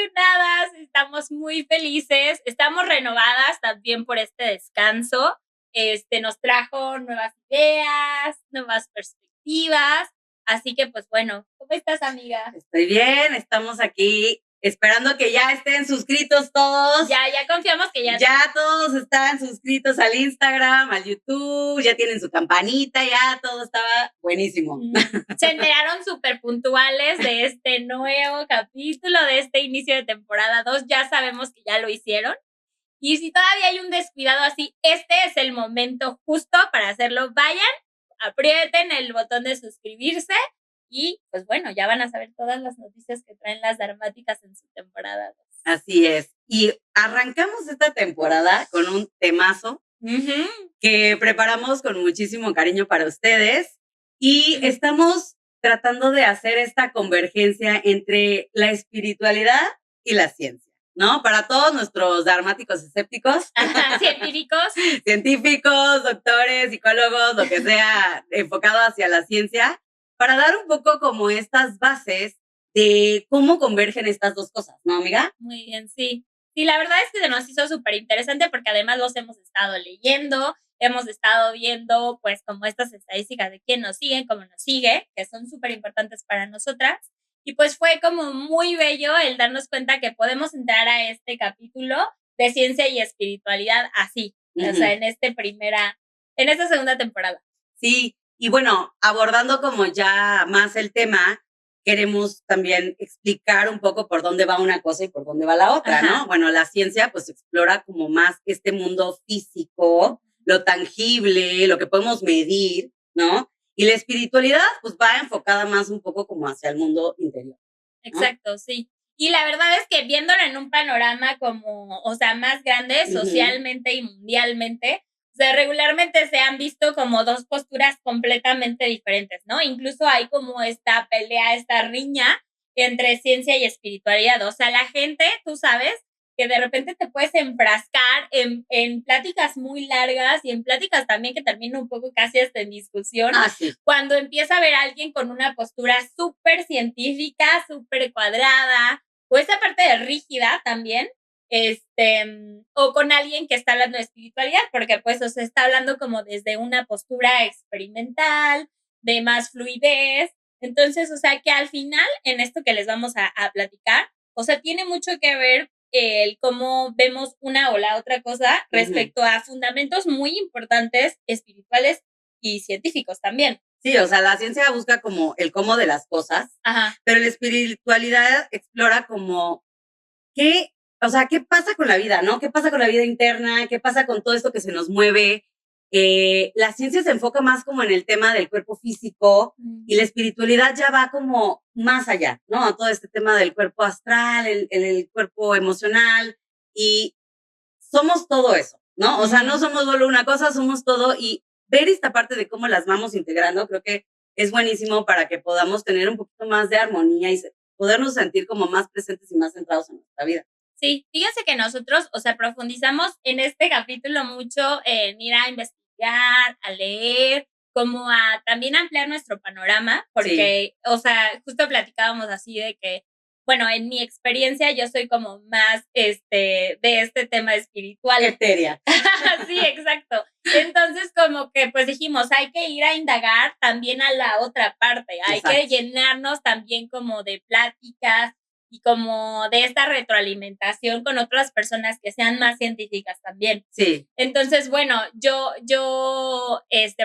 emocionadas, estamos muy felices, estamos renovadas también por este descanso. Nos trajo nuevas ideas, nuevas perspectivas. Así que, pues bueno, ¿cómo estás, amiga? Estoy bien, estamos aquí esperando que ya estén suscritos todos. Ya confiamos que ya todos están suscritos al Instagram, al YouTube, ya tienen su campanita, ya todo estaba buenísimo. Se enteraron súper puntuales de este nuevo capítulo, de este inicio de temporada 2. Ya sabemos que ya lo hicieron. Y si todavía hay un descuidado así, este es el momento justo para hacerlo. Vayan, aprieten el botón de suscribirse y pues bueno, ya van a saber todas las noticias que traen las dramáticas en su temporada 2. Así es. Y arrancamos esta temporada con un temazo que preparamos con muchísimo cariño para ustedes y estamos tratando de hacer esta convergencia entre la espiritualidad y la ciencia, ¿no? Para todos nuestros dramáticos escépticos. Científicos, doctores, psicólogos, lo que sea enfocado hacia la ciencia, para dar un poco como estas bases de cómo convergen estas dos cosas, ¿no, amiga? Muy bien, sí. Sí, la verdad es que se nos hizo súper interesante porque además los hemos estado leyendo, hemos estado viendo pues como estas estadísticas de quién nos sigue, cómo nos sigue, que son súper importantes para nosotras. Y pues fue como muy bello el darnos cuenta que podemos entrar a este capítulo de ciencia y espiritualidad así, o sea, en esta segunda temporada. Sí, y bueno, abordando como ya más el tema, queremos también explicar un poco por dónde va una cosa y por dónde va la otra, ¿no? Bueno, la ciencia pues explora como más este mundo físico, lo tangible, lo que podemos medir, ¿no? Y la espiritualidad pues va enfocada más un poco como hacia el mundo interior, ¿no? Exacto, sí. Y la verdad es que viéndolo en un panorama como, o sea, más grande socialmente y mundialmente, o sea, regularmente se han visto como dos posturas completamente diferentes, ¿no? Incluso hay como esta pelea, esta riña entre ciencia y espiritualidad. O sea, la gente, tú sabes, que de repente te puedes enfrascar en pláticas muy largas y en pláticas también que terminan un poco casi hasta en discusión. Sí. Cuando empieza a ver a alguien con una postura súper científica, súper cuadrada, o esa parte de rígida también, o con alguien que está hablando de espiritualidad, porque pues o sea, está hablando como desde una postura experimental, de más fluidez. Entonces, o sea, que al final, en esto que les vamos a platicar, o sea, tiene mucho que ver el cómo vemos una o la otra cosa respecto a fundamentos muy importantes espirituales y científicos también. Sí, o sea, la ciencia busca como el cómo de las cosas, pero la espiritualidad explora como qué pasa con la vida, ¿no? ¿Qué pasa con la vida interna? ¿Qué pasa con todo esto que se nos mueve? La ciencia se enfoca más como en el tema del cuerpo físico y la espiritualidad ya va como más allá, ¿no? Todo este tema del cuerpo astral, el cuerpo emocional y somos todo eso, ¿no? O sea, no somos solo una cosa, somos todo y ver esta parte de cómo las vamos integrando creo que es buenísimo para que podamos tener un poquito más de armonía y podernos sentir como más presentes y más centrados en nuestra vida. Sí, fíjense que nosotros, o sea, profundizamos en este capítulo mucho en ir a investigar, a leer, como a también ampliar nuestro panorama, porque, o sea, justo platicábamos así de que, bueno, en mi experiencia yo soy como más, de este tema espiritual. Etérea. Sí, exacto. Entonces, como que, pues dijimos, hay que ir a indagar también a la otra parte, hay que llenarnos también como de pláticas, y como de esta retroalimentación con otras personas que sean más científicas también. Sí. Entonces, bueno, yo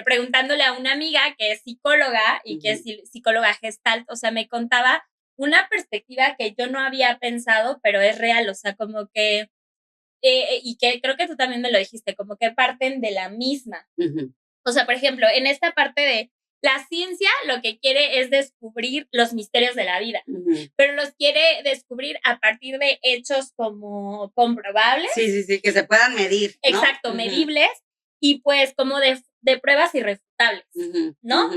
preguntándole a una amiga que es psicóloga y que es psicóloga gestalt, o sea, me contaba una perspectiva que yo no había pensado, pero es real, o sea, como que, y que creo que tú también me lo dijiste, como que parten de la misma. O sea, por ejemplo, en esta parte de la ciencia lo que quiere es descubrir los misterios de la vida, pero los quiere descubrir a partir de hechos como comprobables. Sí, que se puedan medir, ¿no? Exacto, medibles y pues como de pruebas irrefutables, ¿no?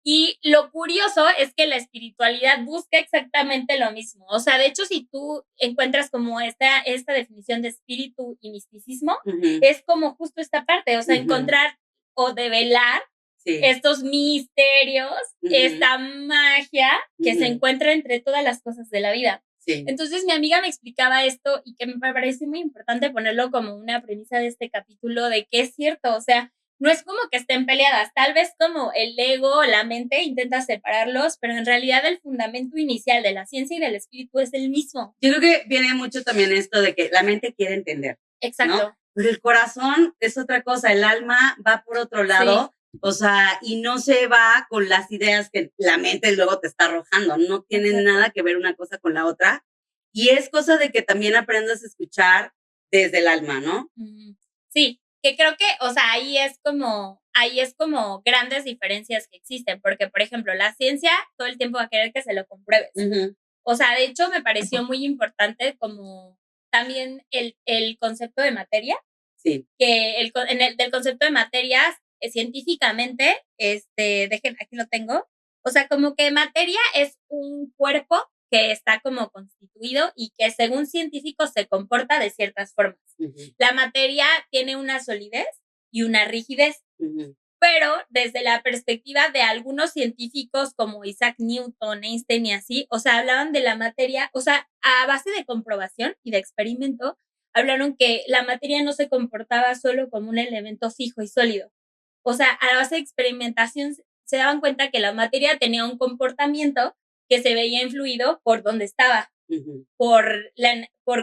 Y lo curioso es que la espiritualidad busca exactamente lo mismo. O sea, de hecho, si tú encuentras como esta definición de espíritu y misticismo, es como justo esta parte, o sea, encontrar o develar estos misterios, esta magia que se encuentra entre todas las cosas de la vida. Sí. Entonces mi amiga me explicaba esto y que me parece muy importante ponerlo como una premisa de este capítulo de que es cierto, o sea, no es como que estén peleadas, tal vez como el ego o la mente intenta separarlos, pero en realidad el fundamento inicial de la ciencia y del espíritu es el mismo. Yo creo que viene mucho también esto de que la mente quiere entender. Exacto. ¿No? Pero el corazón es otra cosa, el alma va por otro lado, sí. O sea, y no se va con las ideas que la mente luego te está arrojando, no tienen nada que ver una cosa con la otra, y es cosa de que también aprendas a escuchar desde el alma, ¿no? Sí, que creo que, o sea, ahí es como grandes diferencias que existen, porque, por ejemplo, la ciencia todo el tiempo va a querer que se lo compruebes. O sea, de hecho, me pareció muy importante como también el concepto de materia. Sí. Que del concepto de materias, científicamente, dejen, aquí lo tengo. O sea, como que materia es un cuerpo que está como constituido y que según científicos se comporta de ciertas formas. La materia tiene una solidez y una rigidez. Pero desde la perspectiva de algunos científicos como Isaac Newton, Einstein y así, o sea, hablaban de la materia, o sea, a base de comprobación y de experimento, hablaron que la materia no se comportaba solo como un elemento fijo y sólido. O sea, a la base de experimentación se daban cuenta que la materia tenía un comportamiento que se veía influido por donde estaba, por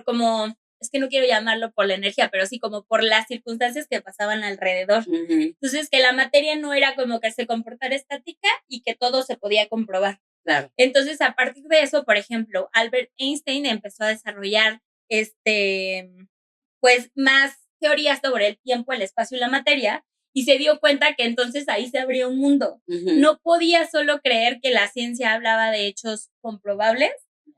como, es que no quiero llamarlo por la energía, pero sí como por las circunstancias que pasaban alrededor. Entonces, que la materia no era como que se comportara estática y que todo se podía comprobar. Claro. Entonces, a partir de eso, por ejemplo, Albert Einstein empezó a desarrollar pues más teorías sobre el tiempo, el espacio y la materia, y se dio cuenta que entonces ahí se abrió un mundo. No podía solo creer que la ciencia hablaba de hechos comprobables,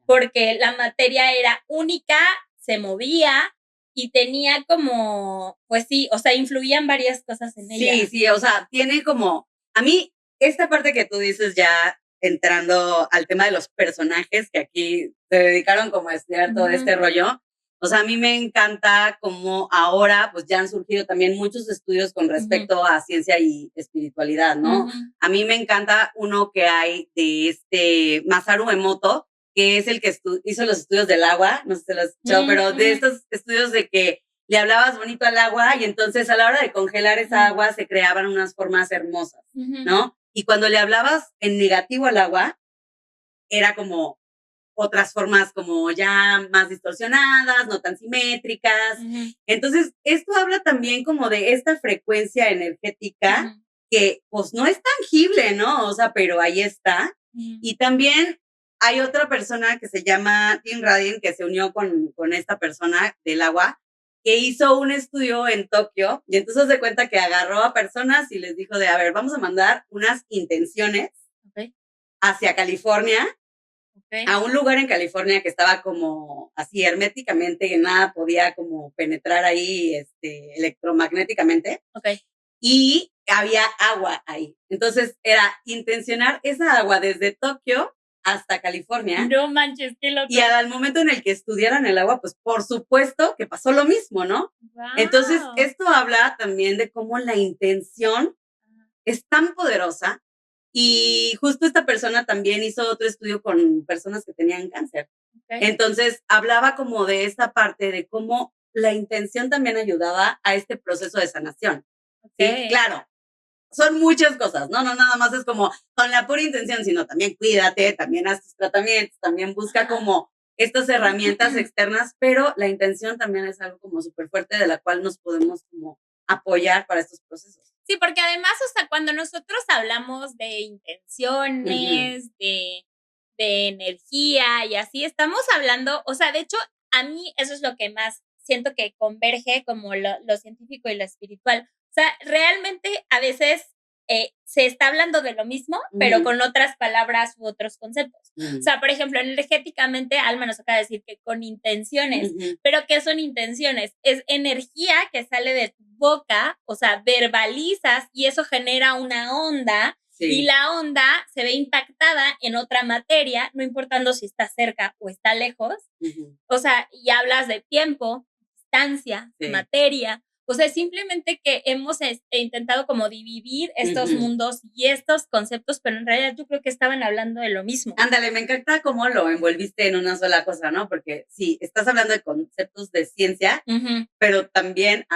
porque la materia era única, se movía y tenía como, pues sí, o sea, influían varias cosas en ella. Sí, o sea, tiene como, a mí, esta parte que tú dices ya entrando al tema de los personajes que aquí se dedicaron como a estudiar todo este rollo, o sea, a mí me encanta como ahora pues ya han surgido también muchos estudios con respecto a ciencia y espiritualidad, ¿no? A mí me encanta uno que hay de Masaru Emoto, que es el que hizo los estudios del agua, no sé si se los has escuchado, pero de estos estudios de que le hablabas bonito al agua y entonces a la hora de congelar esa agua se creaban unas formas hermosas, ¿no? Y cuando le hablabas en negativo al agua, era como otras formas como ya más distorsionadas, no tan simétricas. Entonces, esto habla también como de esta frecuencia energética que pues no es tangible, ¿no? O sea, pero ahí está. Y también hay otra persona que se llama Tim Radin, que se unió con esta persona del agua, que hizo un estudio en Tokio, y entonces se cuenta que agarró a personas y les dijo de, a ver, vamos a mandar unas intenciones hacia California, a un lugar en California que estaba como así herméticamente, que nada podía como penetrar ahí electromagnéticamente. Y había agua ahí. Entonces era intencionar esa agua desde Tokio hasta California. No manches, qué loco. Y al momento en el que estudiaran el agua, pues por supuesto que pasó lo mismo, ¿no? Wow. Entonces, esto habla también de cómo la intención es tan poderosa. Y justo esta persona también hizo otro estudio con personas que tenían cáncer. Entonces, hablaba como de esta parte de cómo la intención también ayudaba a este proceso de sanación. Sí, claro. Son muchas cosas, ¿no? No nada más es como con la pura intención, sino también cuídate, también haz tus tratamientos, también busca como estas herramientas externas, pero la intención también es algo como súper fuerte de la cual nos podemos como apoyar para estos procesos. Sí, porque además, o sea, cuando nosotros hablamos de intenciones, de energía y así, estamos hablando, o sea, de hecho, a mí eso es lo que más siento que converge como lo científico y lo espiritual. O sea, realmente a veces se está hablando de lo mismo, pero con otras palabras u otros conceptos. O sea, por ejemplo, energéticamente, Alma nos acaba de decir que con intenciones, pero ¿qué son intenciones? Es energía que sale de tu boca, o sea, verbalizas y eso genera una onda. Y la onda se ve impactada en otra materia, no importando si está cerca o está lejos. O sea, y hablas de tiempo, distancia, materia. O sea, simplemente que hemos intentado como dividir estos mundos y estos conceptos, pero en realidad yo creo que estaban hablando de lo mismo. Ándale, me encanta cómo lo envolviste en una sola cosa, ¿no? Porque sí, estás hablando de conceptos de ciencia, pero también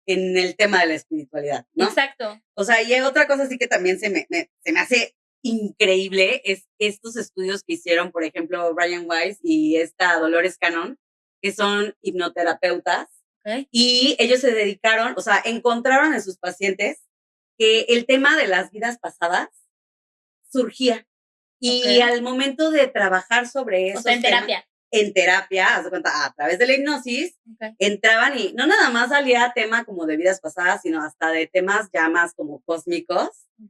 en el tema de la espiritualidad, ¿no? Exacto. O sea, y otra cosa sí que también se me hace increíble es estos estudios que hicieron, por ejemplo, Brian Weiss y esta Dolores Cannon, que son hipnoterapeutas. Okay. Y ellos se dedicaron, o sea, encontraron en sus pacientes que el tema de las vidas pasadas surgía. Y al momento de trabajar sobre eso. O sea, en terapia. En terapia, haz de cuenta, a través de la hipnosis, entraban y no nada más salía tema como de vidas pasadas, sino hasta de temas ya más como cósmicos.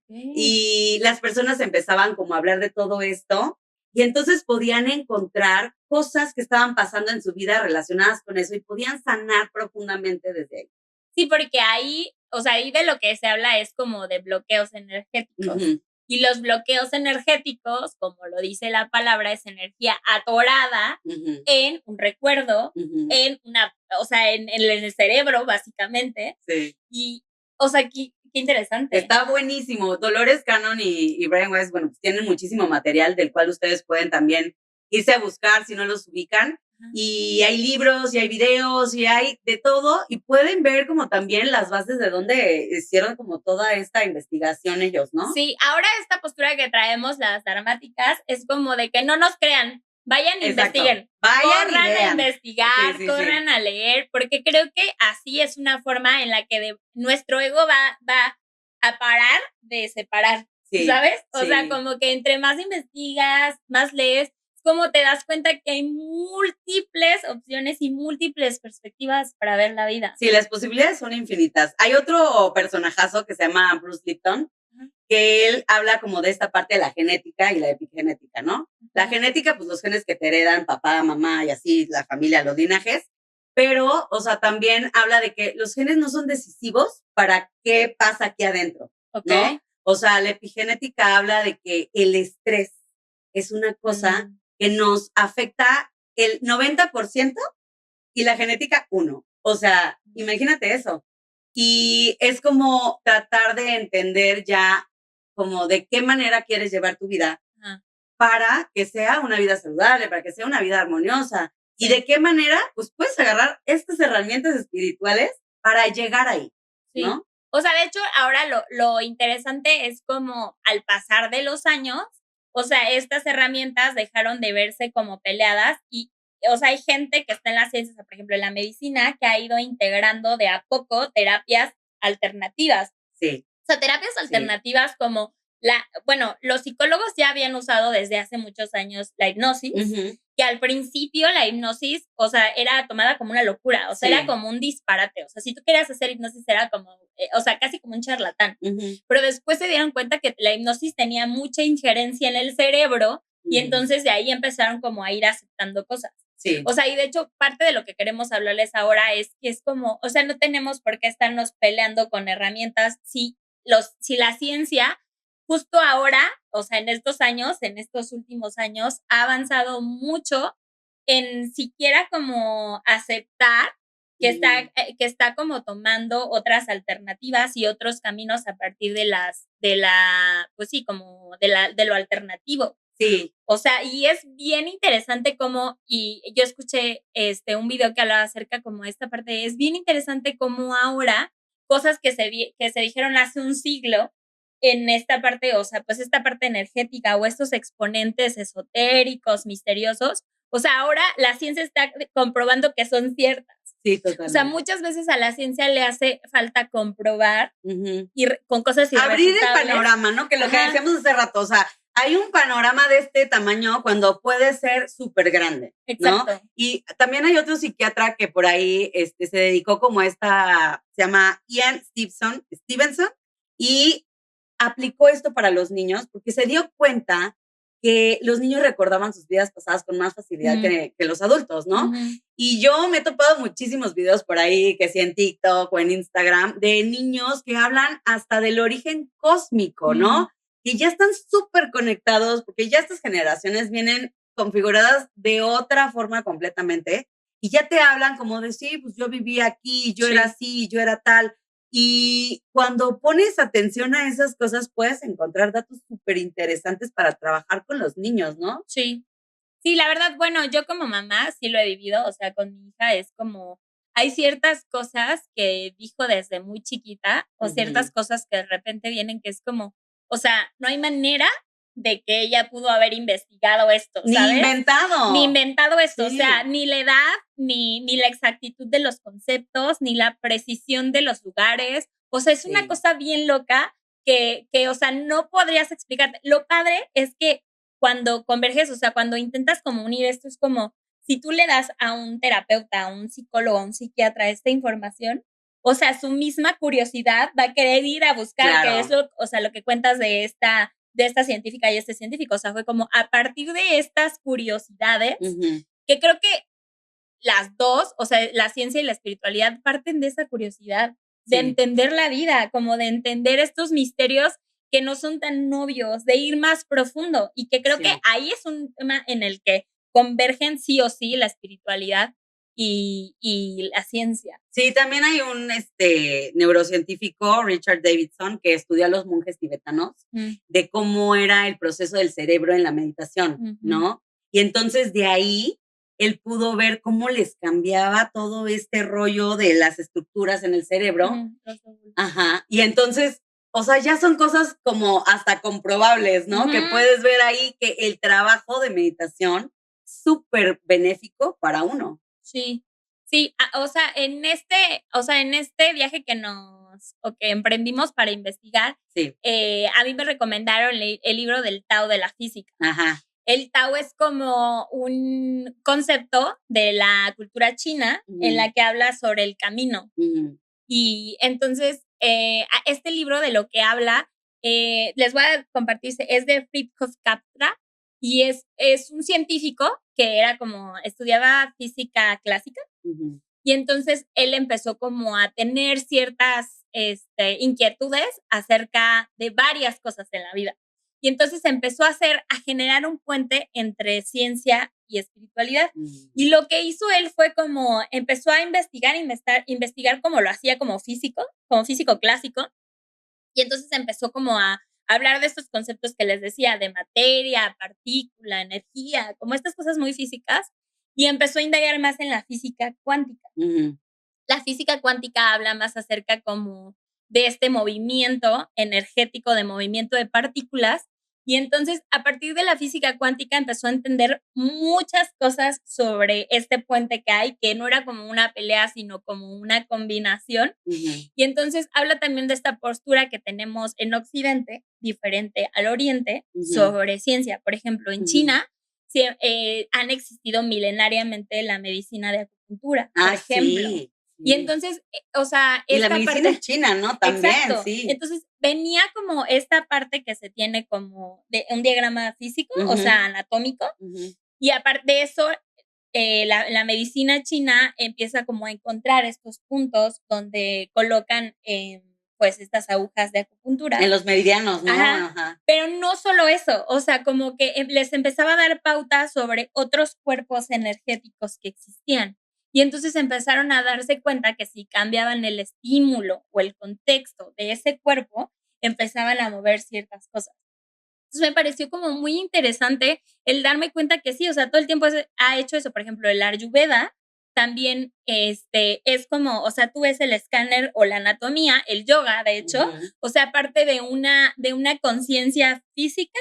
Y las personas empezaban como a hablar de todo esto y entonces podían encontrar cosas que estaban pasando en su vida relacionadas con eso y podían sanar profundamente desde ahí. Sí, porque ahí, o sea, ahí de lo que se habla es como de bloqueos energéticos. Y los bloqueos energéticos, como lo dice la palabra, es energía atorada en un recuerdo, en una, o sea, en el cerebro, básicamente. Sí. Y, o sea, qué interesante. Está buenísimo. Dolores Cannon y Brian Weiss, bueno, pues tienen muchísimo material del cual ustedes pueden también irse a buscar si no los ubican. Y hay libros y hay videos y hay de todo y pueden ver como también las bases de donde hicieron como toda esta investigación ellos, ¿no? Sí, ahora esta postura que traemos las dramáticas es como de que no nos crean, vayan e investiguen, corran a investigar, corran a leer, porque creo que así es una forma en la que nuestro ego va a parar de separar, ¿sabes? O sea, como que entre más investigas, más lees, como te das cuenta que hay múltiples opciones y múltiples perspectivas para ver la vida. Sí, las posibilidades son infinitas. Hay otro personajazo que se llama Bruce Lipton, que él habla como de esta parte de la genética y la epigenética, ¿no? La genética, pues los genes que te heredan papá, mamá y así, la familia, los linajes, pero, o sea, también habla de que los genes no son decisivos para qué pasa aquí adentro, ¿no? O sea, la epigenética habla de que el estrés es una cosa que nos afecta el 90% y la genética 1%. O sea, imagínate eso. Y es como tratar de entender ya como de qué manera quieres llevar tu vida para que sea una vida saludable, para que sea una vida armoniosa. Y de qué manera, pues puedes agarrar estas herramientas espirituales para llegar ahí, ¿no? O sea, de hecho, ahora lo interesante es como al pasar de los años, o sea, estas herramientas dejaron de verse como peleadas y, o sea, hay gente que está en las ciencias, por ejemplo, en la medicina, que ha ido integrando de a poco terapias alternativas. Sí. O sea, terapias alternativas como bueno, los psicólogos ya habían usado desde hace muchos años la hipnosis, que al principio la hipnosis, o sea, era tomada como una locura, o sea, era como un disparate, o sea, si tú querías hacer hipnosis era como, o sea, casi como un charlatán, pero después se dieron cuenta que la hipnosis tenía mucha injerencia en el cerebro y entonces de ahí empezaron como a ir aceptando cosas. Sí. O sea, y de hecho, parte de lo que queremos hablarles ahora es que es como, o sea, no tenemos por qué estarnos peleando con herramientas si la ciencia justo ahora, o sea, en estos últimos años, ha avanzado mucho en siquiera como aceptar que está como tomando otras alternativas y otros caminos a partir pues sí, como de lo alternativo. Sí. O sea, y es bien interesante cómo, y yo escuché un video que hablaba acerca como esta parte, es bien interesante cómo ahora cosas que se dijeron hace un siglo en esta parte, o sea, pues esta parte energética o estos exponentes esotéricos, misteriosos, o sea, ahora la ciencia está comprobando que son ciertas. Sí, totalmente. O sea, muchas veces a la ciencia le hace falta comprobar y con cosas irrefutables. Abrir el panorama, ¿no? Que lo que decíamos hace rato, o sea, hay un panorama de este tamaño cuando puede ser súper grande, ¿no? Exacto. Y también hay otro psiquiatra que por ahí se dedicó como se llama Ian Stevenson, y aplicó esto para los niños porque se dio cuenta que los niños recordaban sus vidas pasadas con más facilidad que los adultos, ¿no? Y yo me he topado muchísimos videos por ahí, que sí en TikTok o en Instagram, de niños que hablan hasta del origen cósmico, ¿no? Que ya están súper conectados porque ya estas generaciones vienen configuradas de otra forma completamente y ya te hablan como de, sí, pues yo vivía aquí, yo era así, yo era tal. Y cuando pones atención a esas cosas, puedes encontrar datos súper interesantes para trabajar con los niños, ¿no? Sí. Sí, la verdad, bueno, yo como mamá sí lo he vivido, o sea, con mi hija es como, hay ciertas cosas que dijo desde muy chiquita, o ciertas cosas que de repente vienen que es como, o sea, no hay manera de que ella pudo haber investigado esto, ¿sabes? Ni inventado esto, sí. O sea, ni la edad, ni la exactitud de los conceptos, ni la precisión de los lugares, o sea, es una cosa bien loca que, o sea, no podrías explicarte. Lo padre es que cuando converges, o sea, cuando intentas como unir esto, es como si tú le das a un terapeuta, a un psicólogo, a un psiquiatra esta información, o sea, su misma curiosidad va a querer ir a buscar, que es lo, o sea, lo que cuentas de esta científica y este científico, o sea, fue como a partir de estas curiosidades, que creo que las dos, o sea, la ciencia y la espiritualidad parten de esa curiosidad, de entender la vida, como de entender estos misterios que no son tan obvios, de ir más profundo, y que creo que ahí es un tema en el que convergen sí o sí la espiritualidad y la ciencia. Sí, también hay un neurocientífico, Richard Davidson, que estudia a los monjes tibetanos, de cómo era el proceso del cerebro en la meditación, ¿no? Y entonces de ahí él pudo ver cómo les cambiaba todo este rollo de las estructuras en el cerebro. Ajá. Y entonces, o sea, ya son cosas como hasta comprobables, ¿no? Que puedes ver ahí que el trabajo de meditación es súper benéfico para uno. Sí. Sí, o sea, en este viaje que emprendimos para investigar, a mí me recomendaron el libro del Tao de la física. Ajá. El Tao es como un concepto de la cultura china en la que habla sobre el camino. Y entonces, este libro de lo que habla, les voy a compartir, es de Fritjof Capra, y es un científico que era como, estudiaba física clásica, y entonces él empezó como a tener ciertas inquietudes acerca de varias cosas en la vida. Y entonces empezó a generar un puente entre ciencia y espiritualidad. Y lo que hizo él fue como, empezó a investigar como lo hacía como físico clásico. Y entonces empezó como a hablar de estos conceptos que les decía, de materia, partícula, energía, como estas cosas muy físicas. Y empezó a indagar más en la física cuántica. La física cuántica habla más acerca como de este movimiento energético, de movimiento de partículas. Y entonces, a partir de la física cuántica, empezó a entender muchas cosas sobre este puente que hay, que no era como una pelea, sino como una combinación. Y entonces, habla también de esta postura que tenemos en Occidente, diferente al Oriente, sobre ciencia. Por ejemplo, en China han existido milenariamente la medicina de acupuntura, por ejemplo. Sí. Y entonces, o sea, y la medicina es china, ¿no? También, exacto. Sí. Entonces, venía como esta parte que se tiene como de un diagrama físico, o sea, anatómico, y aparte de eso, la medicina china empieza como a encontrar estos puntos donde colocan pues estas agujas de acupuntura. En los meridianos, ¿no? Ajá. Pero no solo eso, o sea, como que les empezaba a dar pautas sobre otros cuerpos energéticos que existían. Y entonces empezaron a darse cuenta que si cambiaban el estímulo o el contexto de ese cuerpo, empezaban a mover ciertas cosas. Entonces me pareció como muy interesante el darme cuenta que sí, o sea, todo el tiempo ha hecho eso. Por ejemplo, el Ayurveda también es como, o sea, tú ves el escáner o la anatomía, el yoga, de hecho, o sea, parte de una conciencia física,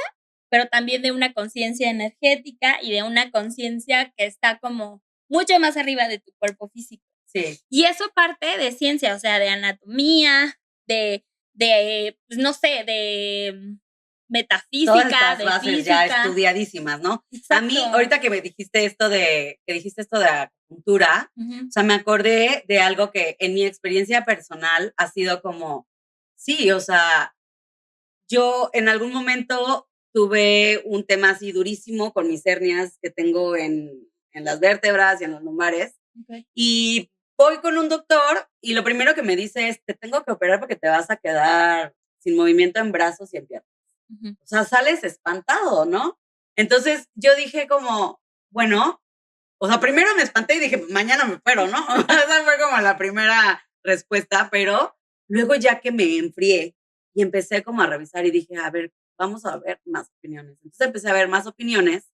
pero también de una conciencia energética y de una conciencia que está como mucho más arriba de tu cuerpo físico. Sí. Y eso parte de ciencia, o sea, de anatomía, de pues no sé, de metafísica, todas estas de bases física. Ya estudiadísimas, ¿no? Exacto. A mí, ahorita que me dijiste esto de acupuntura, o sea, me acordé de algo que en mi experiencia personal ha sido como, sí, o sea, yo en algún momento tuve un tema así durísimo con mis hernias que tengo en las vértebras y en los lumbares. Okay. Y voy con un doctor y lo primero que me dice es, te tengo que operar porque te vas a quedar sin movimiento en brazos y en piernas. O sea, sales espantado, ¿no? Entonces yo dije como, bueno, O sea, primero me espanté y dije, mañana me muero, ¿no? Esa fue como la primera respuesta, pero luego ya que me enfrié y empecé como a revisar y dije, a ver, vamos a ver más opiniones. Entonces empecé a ver más opiniones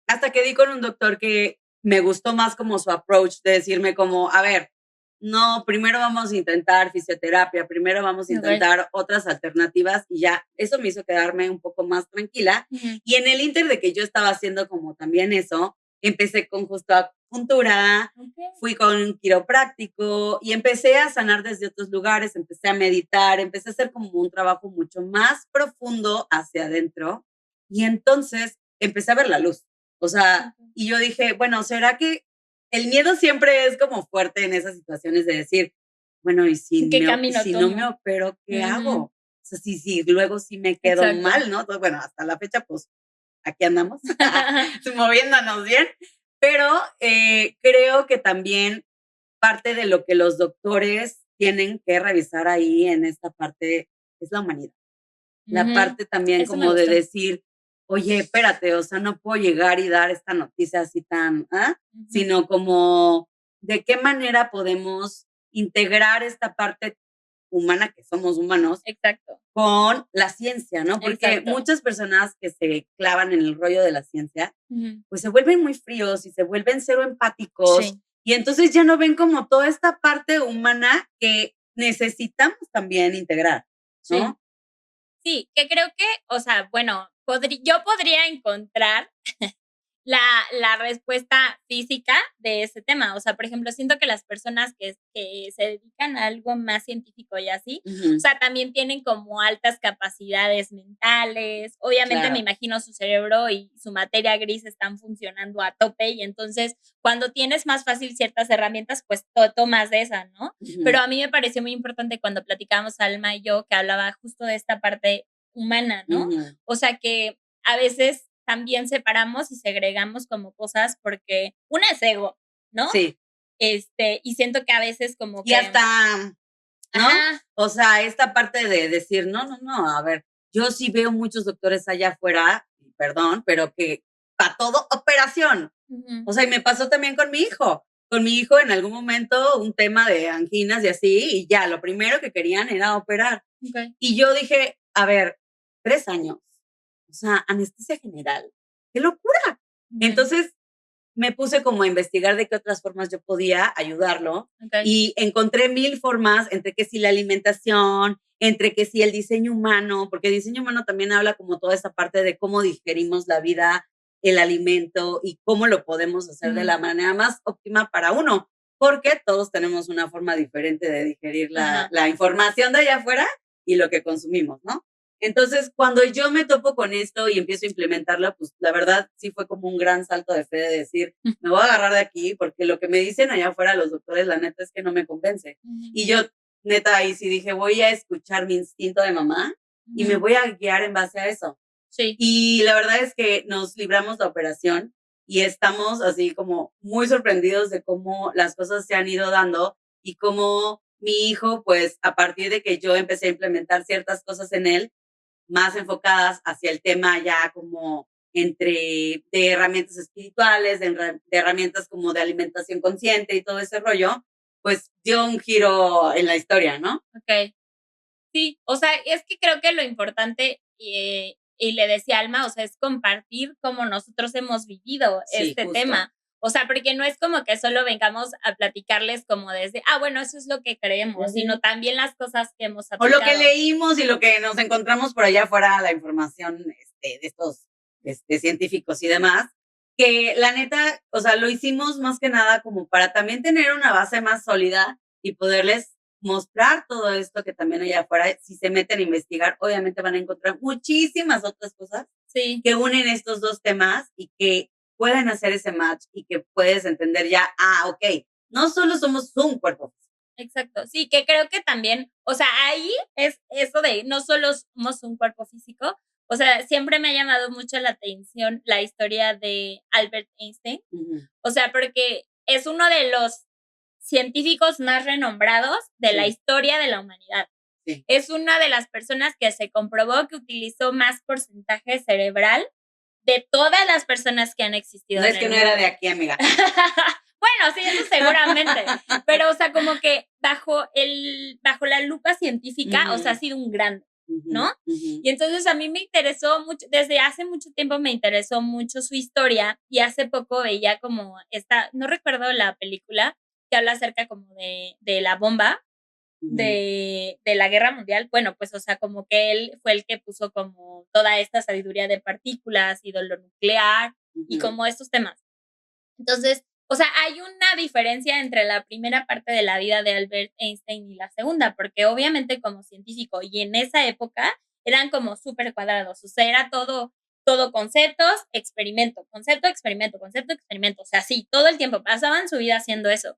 hasta que di con un doctor que me gustó más como su approach de decirme como, a ver, no, primero vamos a intentar fisioterapia, primero vamos a intentar otras alternativas y ya, eso me hizo quedarme un poco más tranquila. Y en el inter de que yo estaba haciendo como también eso, empecé con justo acupuntura, fui con un quiropráctico y empecé a sanar desde otros lugares, empecé a meditar, empecé a hacer como un trabajo mucho más profundo hacia adentro y entonces empecé a ver la luz. O sea, y yo dije, bueno, ¿será que el miedo siempre es como fuerte en esas situaciones de decir, bueno, y si no me opero, ¿qué hago? O sea, si luego sí me quedo mal, ¿no? Entonces, bueno, hasta la fecha, pues, aquí andamos, moviéndonos bien. Pero creo que también parte de lo que los doctores tienen que revisar ahí en esta parte es la humanidad. La parte también eso como de decir, oye, espérate, o sea, no puedo llegar y dar esta noticia así tan, sino como de qué manera podemos integrar esta parte humana, que somos humanos, con la ciencia, ¿no? Porque muchas personas que se clavan en el rollo de la ciencia, pues se vuelven muy fríos y se vuelven cero empáticos y entonces ya no ven como toda esta parte humana que necesitamos también integrar, ¿no? Sí, que creo que, o sea, bueno, yo podría encontrar la respuesta física de ese tema. O sea, por ejemplo, siento que las personas que se dedican a algo más científico y así, o sea, también tienen como altas capacidades mentales. Obviamente me imagino su cerebro y su materia gris están funcionando a tope y entonces cuando tienes más fácil ciertas herramientas, pues tomas de esa, ¿no? Pero a mí me pareció muy importante cuando platicábamos Alma y yo que hablaba justo de esta parte humana, ¿no? O sea, que a veces también separamos y segregamos como cosas porque una es ego, ¿no? Sí. Y siento que a veces como que... Y hasta, ¿no? O sea, esta parte de decir, no, a ver, yo sí veo muchos doctores allá afuera, perdón, pero que para todo, operación. O sea, y me pasó también con mi hijo. Con mi hijo en algún momento un tema de anginas y así, y ya, lo primero que querían era operar. Y yo dije, a ver, 3 años. O sea, anestesia general. ¡Qué locura! Entonces me puse como a investigar de qué otras formas yo podía ayudarlo y encontré 1000 formas, entre que si la alimentación, entre que si el diseño humano, porque el diseño humano también habla como toda esa parte de cómo digerimos la vida, el alimento y cómo lo podemos hacer de la manera más óptima para uno, porque todos tenemos una forma diferente de digerir la información de allá afuera y lo que consumimos, ¿no? Entonces, cuando yo me topo con esto y empiezo a implementarlo, pues la verdad sí fue como un gran salto de fe de decir, me voy a agarrar de aquí porque lo que me dicen allá afuera los doctores, la neta es que no me convence. Y yo, neta, ahí sí dije, voy a escuchar mi instinto de mamá y me voy a guiar en base a eso. Sí. Y la verdad es que nos libramos de operación y estamos así como muy sorprendidos de cómo las cosas se han ido dando y cómo mi hijo, pues a partir de que yo empecé a implementar ciertas cosas en él, más enfocadas hacia el tema ya como de herramientas espirituales, de herramientas como de alimentación consciente y todo ese rollo, pues dio un giro en la historia, ¿no? Ok. Sí, o sea, es que creo que lo importante, y le decía Alma, o sea, es compartir cómo nosotros hemos vivido este tema. O sea, porque no es como que solo vengamos a platicarles como desde, bueno, eso es lo que creemos, sino también las cosas que hemos aplicado. O lo que leímos y lo que nos encontramos por allá afuera, la información de estos científicos y demás, que la neta, o sea, lo hicimos más que nada como para también tener una base más sólida y poderles mostrar todo esto que también allá afuera, si se meten a investigar, obviamente van a encontrar muchísimas otras cosas que unen estos dos temas y que pueden hacer ese match y que puedes entender ya, ok, no solo somos un cuerpo. Exacto, sí, que creo que también, o sea, ahí es eso de no solo somos un cuerpo físico, o sea, siempre me ha llamado mucho la atención la historia de Albert Einstein, o sea, porque es uno de los científicos más renombrados de la historia de la humanidad. Sí. Es una de las personas que se comprobó que utilizó más porcentaje cerebral de todas las personas que han existido. No es que no era de aquí, amiga. Bueno, sí, eso seguramente. Pero, o sea, como que bajo la lupa científica, o sea, ha sido un grande, ¿no? Y entonces a mí me interesó mucho, desde hace mucho tiempo me interesó mucho su historia, y hace poco veía como no recuerdo la película, que habla acerca como de la bomba, de la guerra mundial. Bueno, pues, o sea, como que él fue el que puso como toda esta sabiduría de partículas y de lo nuclear y como estos temas. Entonces, o sea, hay una diferencia entre la primera parte de la vida de Albert Einstein y la segunda, porque obviamente como científico y en esa época eran como súper cuadrados, o sea, era todo conceptos, experimento, concepto, experimento, concepto, experimento, o sea, sí, todo el tiempo pasaban su vida haciendo eso,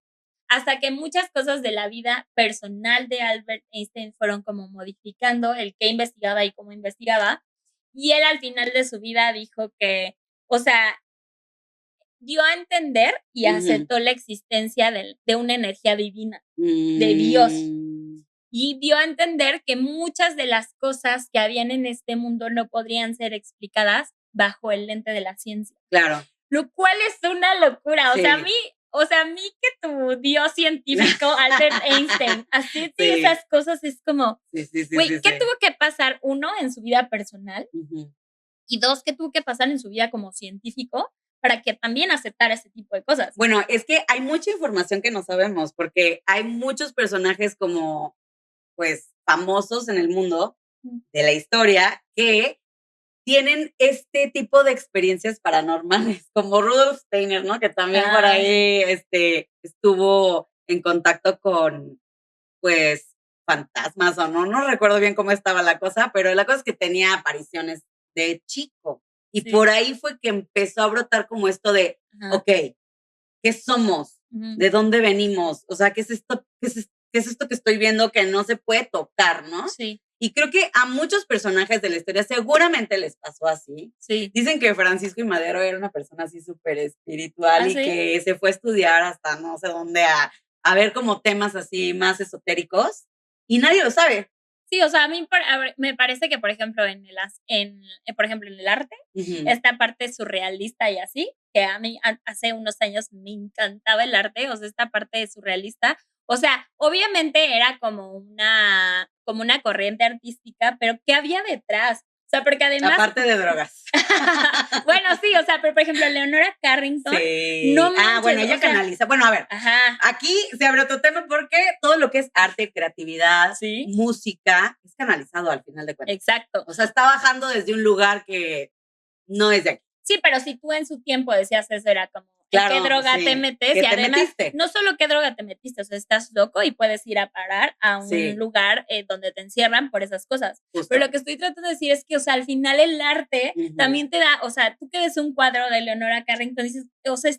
hasta que muchas cosas de la vida personal de Albert Einstein fueron como modificando el que investigaba y cómo investigaba, y él al final de su vida dijo que, o sea, dio a entender y aceptó la existencia de una energía divina, de Dios. Y dio a entender que muchas de las cosas que habían en este mundo no podrían ser explicadas bajo el lente de la ciencia. Claro. Lo cual es una locura. Sí. O sea, a mí que tu Dios científico, Albert Einstein, así sí. Esas cosas es como, güey, ¿qué tuvo que pasar? Uno, en su vida personal, y dos, ¿qué tuvo que pasar en su vida como científico para que también aceptara ese tipo de cosas? Bueno, es que hay mucha información que no sabemos, porque hay muchos personajes como, pues, famosos en el mundo de la historia que tienen este tipo de experiencias paranormales, como Rudolf Steiner, ¿no? Que también por ahí estuvo en contacto con, pues, fantasmas o no recuerdo bien cómo estaba la cosa, pero la cosa es que tenía apariciones de chico. Y por ahí fue que empezó a brotar como esto de, ok, ¿qué somos? ¿De dónde venimos? O sea, ¿qué es esto? ¿Qué es esto que estoy viendo que no se puede tocar, no? Sí. Y creo que a muchos personajes de la historia seguramente les pasó así. Sí. Dicen que Francisco I. Madero era una persona así súper espiritual y que se fue a estudiar hasta no sé dónde a ver como temas así más esotéricos y nadie lo sabe. Sí, o sea, a mí me parece que, por ejemplo, en el arte, esta parte surrealista y así, que a mí hace unos años me encantaba el arte, o sea, esta parte surrealista, o sea, obviamente era como una corriente artística, pero ¿qué había detrás? O sea, porque además... Aparte de drogas. Bueno, sí, o sea, pero por ejemplo, Leonora Carrington. Sí. No manches, bueno, ella canaliza. Bueno, a ver, aquí se abre otro tema porque todo lo que es arte, creatividad, música, es canalizado al final de cuentas. Exacto. O sea, está bajando desde un lugar que no es de aquí. Sí, pero si tú en su tiempo decías eso, era como, claro, ¿qué droga te metes? Y además, no solo qué droga te metiste, o sea, estás loco y puedes ir a parar a un lugar donde te encierran por esas cosas. Justo. Pero lo que estoy tratando de decir es que, o sea, al final el arte también te da, o sea, tú que ves un cuadro de Leonora Carrington, dices, o sea,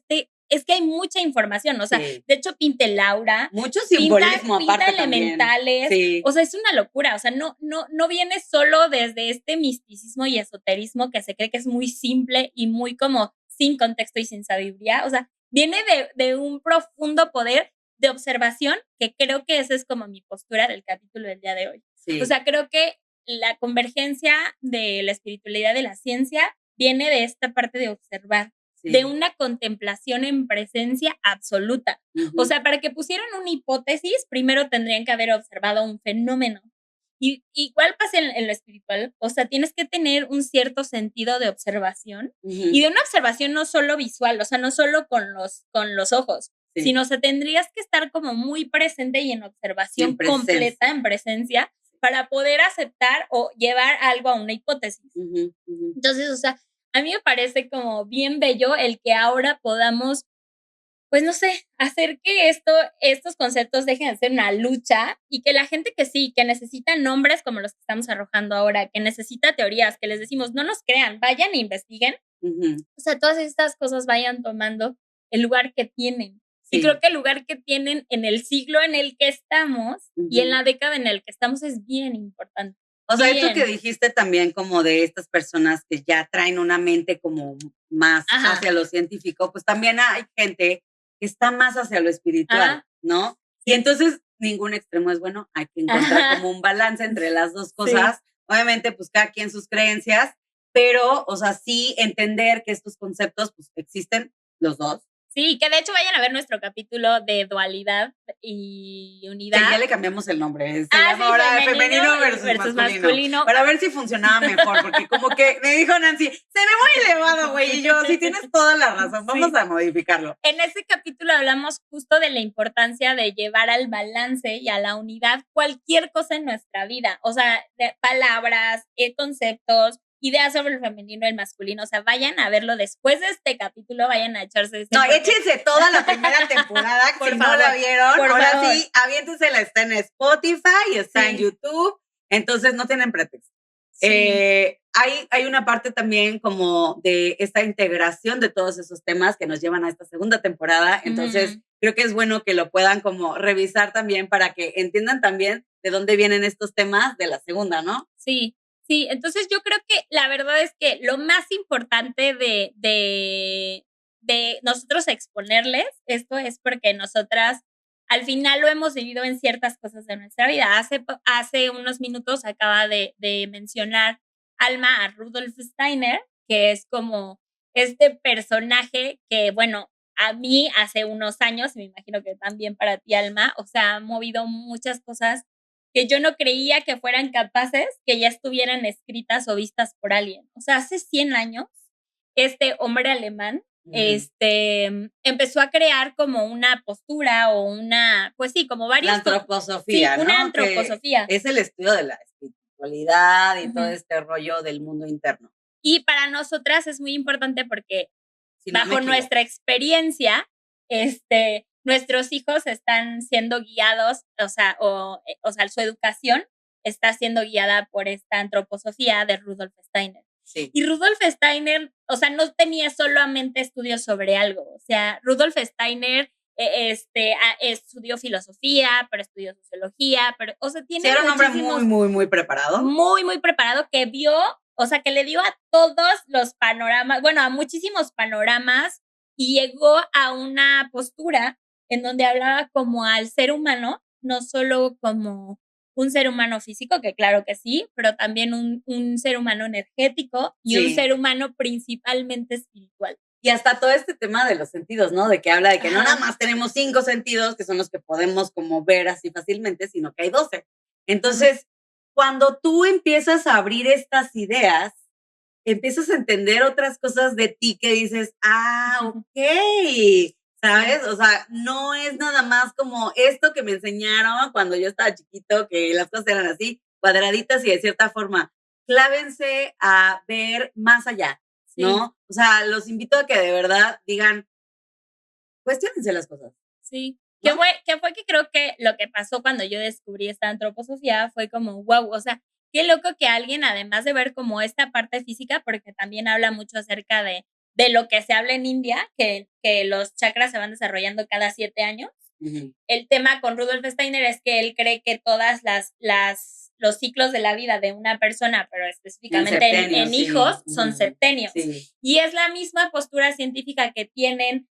es que hay mucha información, o sea, de hecho pinta Laura. Mucho simbolismo pinta elementales. Sí. O sea, es una locura, o sea, no viene solo desde este misticismo y esoterismo que se cree que es muy simple y muy como sin contexto y sin sabiduría, o sea, viene de un profundo poder de observación, que creo que esa es como mi postura del capítulo del día de hoy. Sí. O sea, creo que la convergencia de la espiritualidad de la ciencia viene de esta parte de observar, de una contemplación en presencia absoluta. O sea, para que pusieran una hipótesis, primero tendrían que haber observado un fenómeno. Y igual pasa en lo espiritual, o sea, tienes que tener un cierto sentido de observación y de una observación no solo visual, o sea, no solo con los ojos, sino o sea, tendrías que estar como muy presente y en observación completa, en presencia, para poder aceptar o llevar algo a una hipótesis. Entonces, o sea, a mí me parece como bien bello el que ahora podamos, pues no sé, hacer que estos conceptos dejen de ser una lucha y que la gente que necesita nombres como los que estamos arrojando ahora, que necesita teorías, que les decimos, no nos crean, vayan e investiguen, o sea, todas estas cosas vayan tomando el lugar que tienen. Sí. Y creo que el lugar que tienen en el siglo en el que estamos y en la década en el que estamos es bien importante. O sea, esto que dijiste también como de estas personas que ya traen una mente como más hacia lo científico, pues también hay gente que está más hacia lo espiritual, ¿no? Sí. Y entonces ningún extremo es bueno, hay que encontrar como un balance entre las dos cosas. Sí. Obviamente, pues cada quien sus creencias pero, o sea, sí entender que estos conceptos, pues, existen los dos. Sí, que de hecho vayan a ver nuestro capítulo de dualidad y unidad. Que ya le cambiamos el nombre. Se llama ahora femenino versus masculino. Para ver si funcionaba mejor, porque como que me dijo Nancy, se ve muy elevado, güey. Y yo, sí tienes toda la razón, vamos a modificarlo. En ese capítulo hablamos justo de la importancia de llevar al balance y a la unidad cualquier cosa en nuestra vida. O sea, de palabras, conceptos, ideas sobre el femenino y el masculino. O sea, vayan a verlo después de este capítulo, vayan a echarse No, échense toda la primera temporada, que si no la vieron. Ahora sí, aviéntensela, está en Spotify, está en YouTube, entonces no tienen pretexto. Sí. Hay una parte también como de esta integración de todos esos temas que nos llevan a esta segunda temporada, entonces creo que es bueno que lo puedan como revisar también para que entiendan también de dónde vienen estos temas de la segunda, ¿no? Sí. Sí, entonces yo creo que la verdad es que lo más importante de nosotros exponerles esto es porque nosotras al final lo hemos vivido en ciertas cosas de nuestra vida. Hace unos minutos acaba de mencionar Alma a Rudolf Steiner, que es como este personaje que, bueno, a mí hace unos años, y me imagino que también para ti, Alma, o sea, ha movido muchas cosas que yo no creía que fueran capaces, que ya estuvieran escritas o vistas por alguien. O sea, hace 100 años, este hombre alemán, empezó a crear como una postura o una, pues sí, como varias... La antroposofía, sí, una antroposofía. Que es el estudio de la espiritualidad y todo este rollo del mundo interno. Y para nosotras es muy importante porque bajo nuestra experiencia, nuestros hijos están siendo guiados, o sea, su educación está siendo guiada por esta antroposofía de Rudolf Steiner. Sí. Y Rudolf Steiner, o sea, no tenía solamente estudios sobre algo, o sea, Rudolf Steiner estudió filosofía, pero estudió sociología, pero, o sea, tiene era un hombre muy preparado. Muy, muy preparado, que vio, o sea, que le dio a todos los panoramas, bueno, a muchísimos panoramas, y llegó a una postura en donde hablaba como al ser humano, no solo como un ser humano físico, que claro que sí, pero también un ser humano energético y un ser humano principalmente espiritual. Y hasta todo este tema de los sentidos, ¿no? De que habla de que no nada más tenemos 5 sentidos, que son los que podemos como ver así fácilmente, sino que hay 12. Entonces, cuando tú empiezas a abrir estas ideas, empiezas a entender otras cosas de ti que dices, ok, ¿sabes? O sea, no es nada más como esto que me enseñaron cuando yo estaba chiquito, que las cosas eran así, cuadraditas y de cierta forma. Clávense a ver más allá, ¿no? O sea, los invito a que de verdad digan, cuestiónense las cosas. Sí. ¿No? Que fue que creo que lo que pasó cuando yo descubrí esta antroposofía fue como, wow, o sea, qué loco que alguien, además de ver como esta parte física, porque también habla mucho acerca de lo que se habla en India, que los chakras se van desarrollando cada 7 años. El tema con Rudolf Steiner es que él cree que todas los ciclos de la vida de una persona, pero específicamente en hijos, son septenios. Sí. Y es la misma postura científica que tienen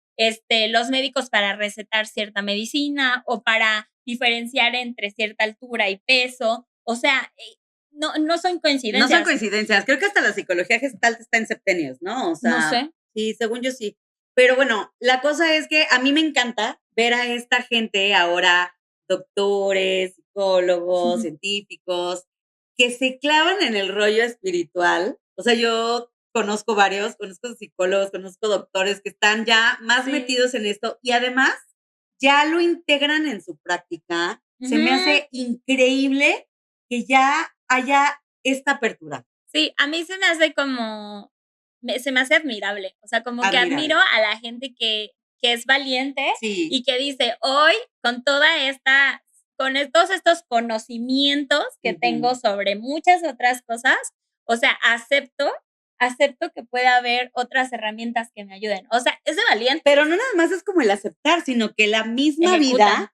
los médicos para recetar cierta medicina o para diferenciar entre cierta altura y peso. O sea, no son coincidencias. No son coincidencias. Creo que hasta la psicología Gestalt está en septenios, ¿no? O sea, no sé. Sí, según yo sí. Pero bueno, la cosa es que a mí me encanta ver a esta gente ahora, doctores, psicólogos, científicos, que se clavan en el rollo espiritual. O sea, yo conozco varios, conozco psicólogos, conozco doctores que están ya más metidos en esto y además ya lo integran en su práctica. Se me hace increíble que ya haya esta apertura. Sí, a mí se me hace como, se me hace admirable. O sea, como que admiro a la gente que es valiente y que dice, hoy con todos estos conocimientos que tengo sobre muchas otras cosas, o sea, acepto que pueda haber otras herramientas que me ayuden. O sea, es de valiente. Pero no nada más es como el aceptar, sino que la misma vida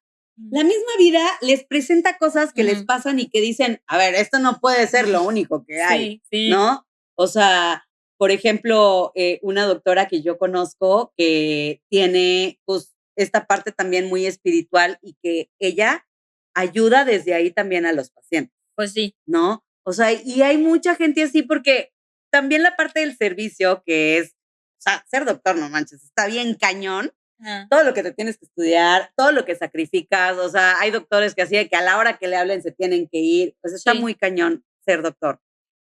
les presenta cosas que les pasan y que dicen, a ver, esto no puede ser lo único que hay, ¿no? O sea, por ejemplo, una doctora que yo conozco que tiene pues esta parte también muy espiritual y que ella ayuda desde ahí también a los pacientes. Pues sí. ¿No? O sea, y hay mucha gente así porque también la parte del servicio, que es, o sea, ser doctor, no manches, está bien cañón. Todo lo que te tienes que estudiar, todo lo que sacrificas, o sea, hay doctores que así de que a la hora que le hablen se tienen que ir, pues está muy cañón ser doctor.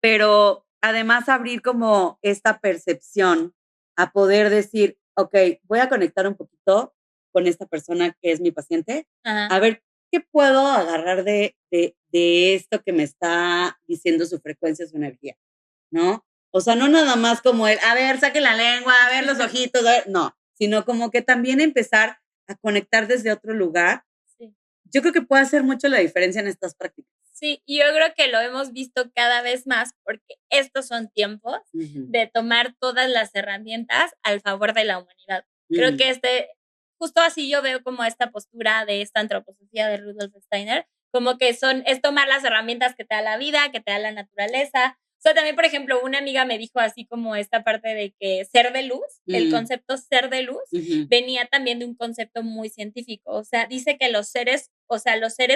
Pero además abrir como esta percepción a poder decir, ok, voy a conectar un poquito con esta persona que es mi paciente, a ver qué puedo agarrar de esto que me está diciendo su frecuencia, su energía, ¿no? O sea, no nada más como el, a ver, saque la lengua, a ver los ojitos, a ver, no, sino como que también empezar a conectar desde otro lugar. Sí. Yo creo que puede hacer mucho la diferencia en estas prácticas. Sí, y yo creo que lo hemos visto cada vez más porque estos son tiempos de tomar todas las herramientas al favor de la humanidad. Creo que justo así yo veo como esta postura de esta antroposofía de Rudolf Steiner, como que es tomar las herramientas que te da la vida, que te da la naturaleza. O sea, también, por ejemplo, una amiga me dijo así como esta parte de que ser de luz, el concepto ser de luz, venía también de un concepto muy científico. O sea, dice que los seres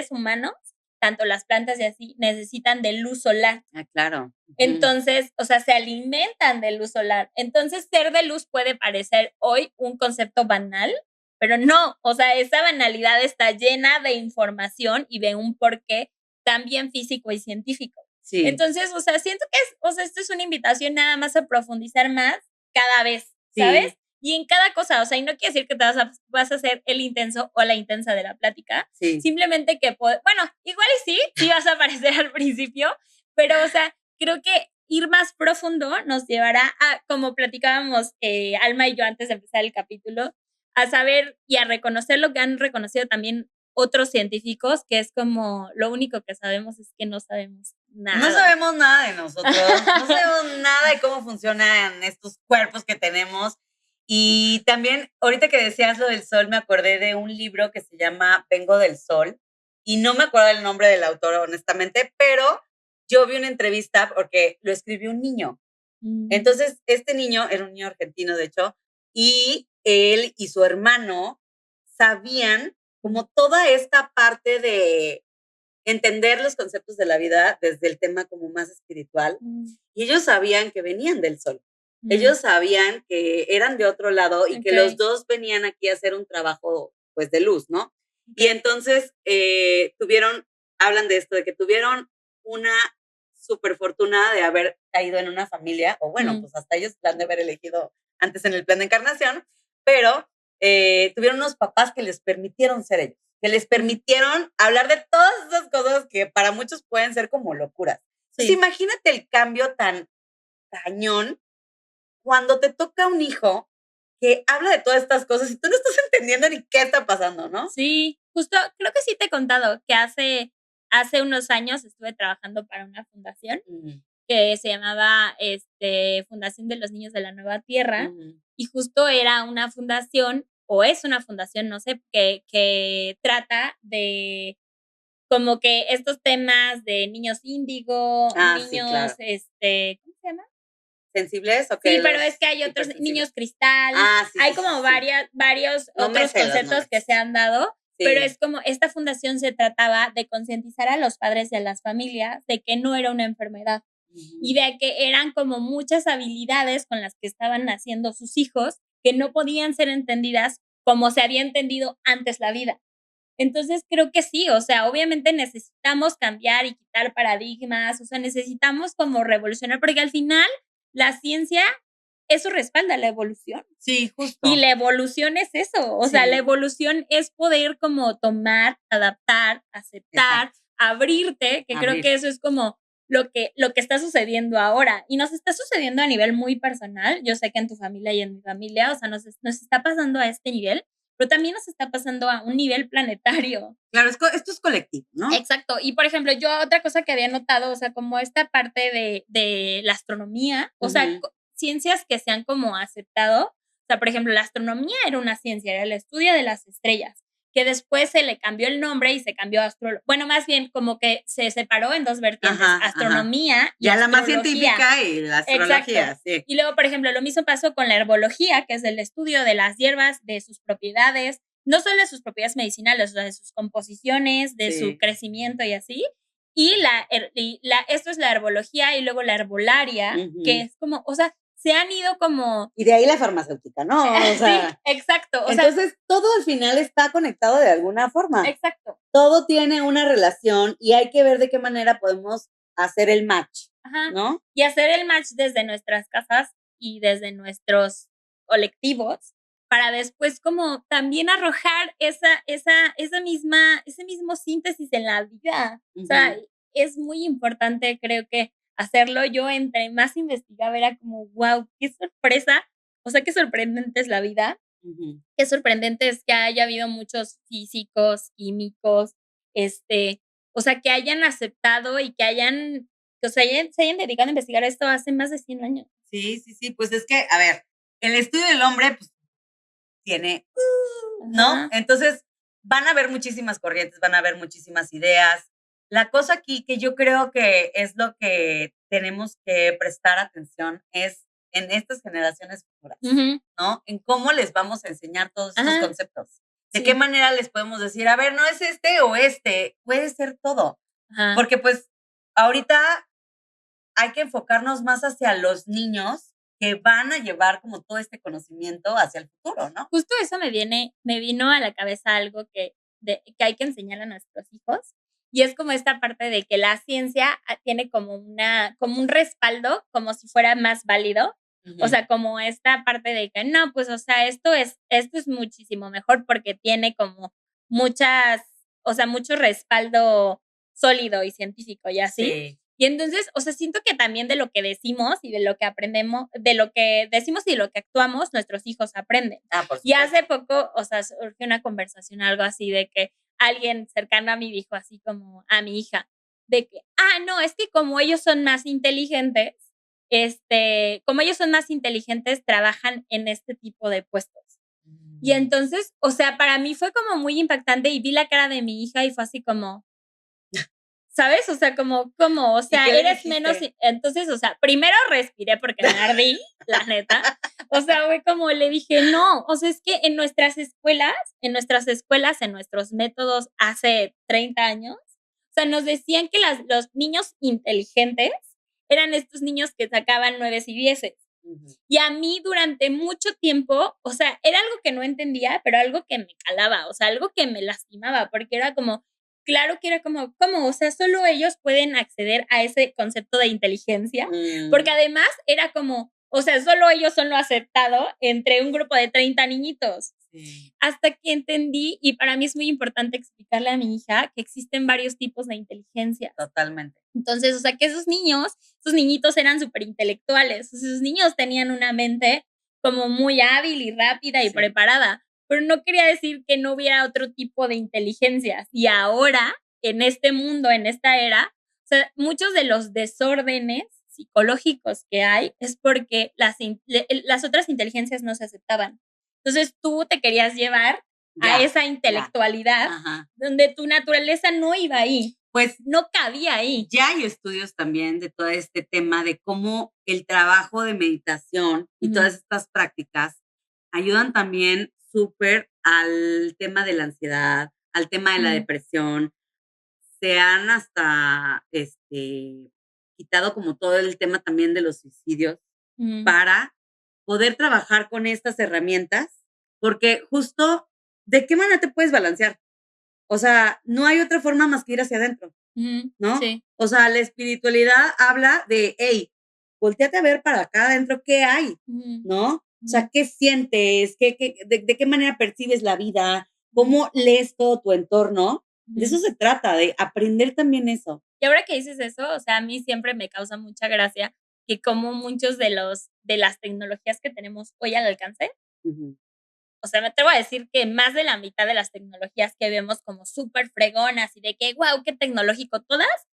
humanos, tanto las plantas y así, necesitan de luz solar. Ah, claro. Entonces, o sea, se alimentan de luz solar. Entonces, ser de luz puede parecer hoy un concepto banal, pero no, o sea, esa banalidad está llena de información y de un porqué también físico y científico. Sí. Entonces, o sea, siento que esto es una invitación nada más a profundizar más cada vez, ¿sabes? Sí. Y en cada cosa, o sea, y no quiere decir que vas a ser el intenso o la intensa de la plática. Sí. Simplemente que, bueno, igual y sí vas a aparecer al principio, pero, o sea, creo que ir más profundo nos llevará a, como platicábamos Alma y yo antes de empezar el capítulo, a saber y a reconocer lo que han reconocido también otros científicos, que es como lo único que sabemos es que no sabemos nada. No sabemos nada de nosotros, no sabemos nada de cómo funcionan estos cuerpos que tenemos. Y también, ahorita que decías lo del sol, me acordé de un libro que se llama Vengo del Sol, y no me acuerdo el nombre del autor, honestamente, pero yo vi una entrevista porque lo escribió un niño. Entonces, este niño era un niño argentino, de hecho, y él y su hermano sabían como toda esta parte de entender los conceptos de la vida desde el tema como más espiritual. Y ellos sabían que venían del sol. Ellos sabían que eran de otro lado y que los dos venían aquí a hacer un trabajo, pues, de luz, ¿no? Y entonces hablan de esto, de que tuvieron una súper fortuna de haber caído en una familia, o bueno, pues hasta ellos han de haber elegido antes en el plan de encarnación, pero tuvieron unos papás que les permitieron ser ellos, que les permitieron hablar de todas esas cosas que para muchos pueden ser como locuras. Sí. Entonces, imagínate el cambio tan cañón cuando te toca un hijo que habla de todas estas cosas y tú no estás entendiendo ni qué está pasando, ¿no? Sí, justo, creo que sí te he contado que hace unos años estuve trabajando para una fundación que se llamaba Fundación de los Niños de la Nueva Tierra, y justo era una fundación, o es una fundación, no sé, que trata de como que estos temas de niños índigo, niños, sí, claro. ¿Cómo se llama? ¿Sensibles? ¿O sí, pero es que hay otros, niños cristal, sí, hay como varios otros conceptos que se han dado, pero es como, esta fundación se trataba de concientizar a los padres y a las familias de que no era una enfermedad y de que eran como muchas habilidades con las que estaban naciendo sus hijos que no podían ser entendidas como se había entendido antes la vida. Entonces creo que sí, o sea, obviamente necesitamos cambiar y quitar paradigmas, o sea, necesitamos como revolucionar, porque al final la ciencia, eso respalda la evolución. Sí, justo. Y la evolución es eso, o sea, la evolución es poder como tomar, adaptar, aceptar, abrirte, que creo que eso es como lo que está sucediendo ahora. Y nos está sucediendo a nivel muy personal. Yo sé que en tu familia y en mi familia, o sea, nos está pasando a este nivel, pero también nos está pasando a un nivel planetario. Claro, esto es colectivo, ¿no? Exacto. Y, por ejemplo, yo otra cosa que había notado, o sea, como esta parte de la astronomía, o sea, ciencias que se han como aceptado. O sea, por ejemplo, la astronomía era una ciencia, era el estudio de las estrellas, que después se le cambió el nombre y se cambió a bueno, más bien como que se separó en dos vertientes, astronomía y ya astrología. La más científica y la astrología. Exacto. Sí. Y luego, por ejemplo, lo mismo pasó con la herbología, que es el estudio de las hierbas, de sus propiedades, no solo de sus propiedades medicinales, o sea, de sus composiciones, de su crecimiento y así. Y esto es la herbología y luego la herbolaria, que es como, o sea, se han ido como... Y de ahí la farmacéutica, ¿no? O sea, sí, exacto. Entonces, todo al final está conectado de alguna forma. Exacto. Todo tiene una relación y hay que ver de qué manera podemos hacer el match, ¿no? Y hacer el match desde nuestras casas y desde nuestros colectivos para después como también arrojar ese mismo síntesis en la vida. O sea, es muy importante, creo que hacerlo. Yo entre más investigaba era como, wow, qué sorpresa. O sea, qué sorprendente es la vida. Qué sorprendente es que haya habido muchos físicos, químicos, o sea, que hayan aceptado y que hayan, o sea, se hayan dedicado a investigar esto hace más de 100 años. Sí, pues es que, a ver, el estudio del hombre, pues, tiene, ¿no? Entonces, van a haber muchísimas corrientes, van a haber muchísimas ideas. La cosa aquí que yo creo que es lo que tenemos que prestar atención es en estas generaciones futuras, ¿no? En cómo les vamos a enseñar todos estos conceptos. ¿De qué manera les podemos decir, a ver, no es este o este? Puede ser todo. Porque, pues, ahorita hay que enfocarnos más hacia los niños que van a llevar como todo este conocimiento hacia el futuro, ¿no? Justo eso me vino a la cabeza algo que hay que enseñar a nuestros hijos. Y es como esta parte de que la ciencia tiene como un respaldo, como si fuera más válido. O sea, como esta parte de que no, pues, o sea, esto es muchísimo mejor porque tiene como mucho respaldo sólido y científico y así. Sí. Y entonces, o sea, siento que también de lo que decimos y de lo que aprendemos, de lo que decimos y de lo que actuamos, nuestros hijos aprenden. Y hace poco, o sea, surgió una conversación, algo así de que alguien cercano a mí dijo así como a mi hija, de que, no, es que como ellos son más inteligentes, trabajan en este tipo de puestos. Y entonces, o sea, para mí fue como muy impactante y vi la cara de mi hija y fue así como, ¿sabes? O sea, como, o sea, eres menos. Entonces, o sea, primero respiré porque me ardí, la neta. O sea, fue como le dije, no, o sea, es que en nuestras escuelas, en nuestros métodos hace 30 años, o sea, nos decían que los niños inteligentes eran estos niños que sacaban 9 y 10. Y a mí durante mucho tiempo, o sea, era algo que no entendía, pero algo que me calaba, o sea, algo que me lastimaba, porque era como, claro que era como, ¿cómo? O sea, solo ellos pueden acceder a ese concepto de inteligencia, porque además era como, o sea, solo ellos son lo aceptado entre un grupo de 30 niñitos. Sí. Hasta que entendí, y para mí es muy importante explicarle a mi hija que existen varios tipos de inteligencia. Totalmente. Entonces, o sea, que esos niñitos eran súper intelectuales, esos niños tenían una mente como muy hábil y rápida y preparada, pero no quería decir que no hubiera otro tipo de inteligencias. Y ahora, en este mundo, en esta era, o sea, muchos de los desórdenes psicológicos que hay es porque las otras inteligencias no se aceptaban. Entonces, tú te querías llevar a esa intelectualidad donde tu naturaleza no iba ahí. Pues no cabía ahí. Ya hay estudios también de todo este tema de cómo el trabajo de meditación y todas estas prácticas ayudan también súper al tema de la ansiedad, al tema de la depresión. Se han hasta quitado como todo el tema también de los suicidios para poder trabajar con estas herramientas, porque justo, ¿de qué manera te puedes balancear? O sea, no hay otra forma más que ir hacia adentro, ¿no? Sí. O sea, la espiritualidad habla de, hey, volteate a ver para acá adentro, ¿qué hay? ¿No? O sea, ¿qué sientes? De qué manera percibes la vida? ¿Cómo lees todo tu entorno? De eso se trata, de aprender también eso. Y ahora que dices eso, o sea, a mí siempre me causa mucha gracia que como muchos de las tecnologías que tenemos hoy al alcance, o sea, me atrevo a decir que más de la mitad de las tecnologías que vemos como súper fregonas y de que, wow, qué tecnológico, todas,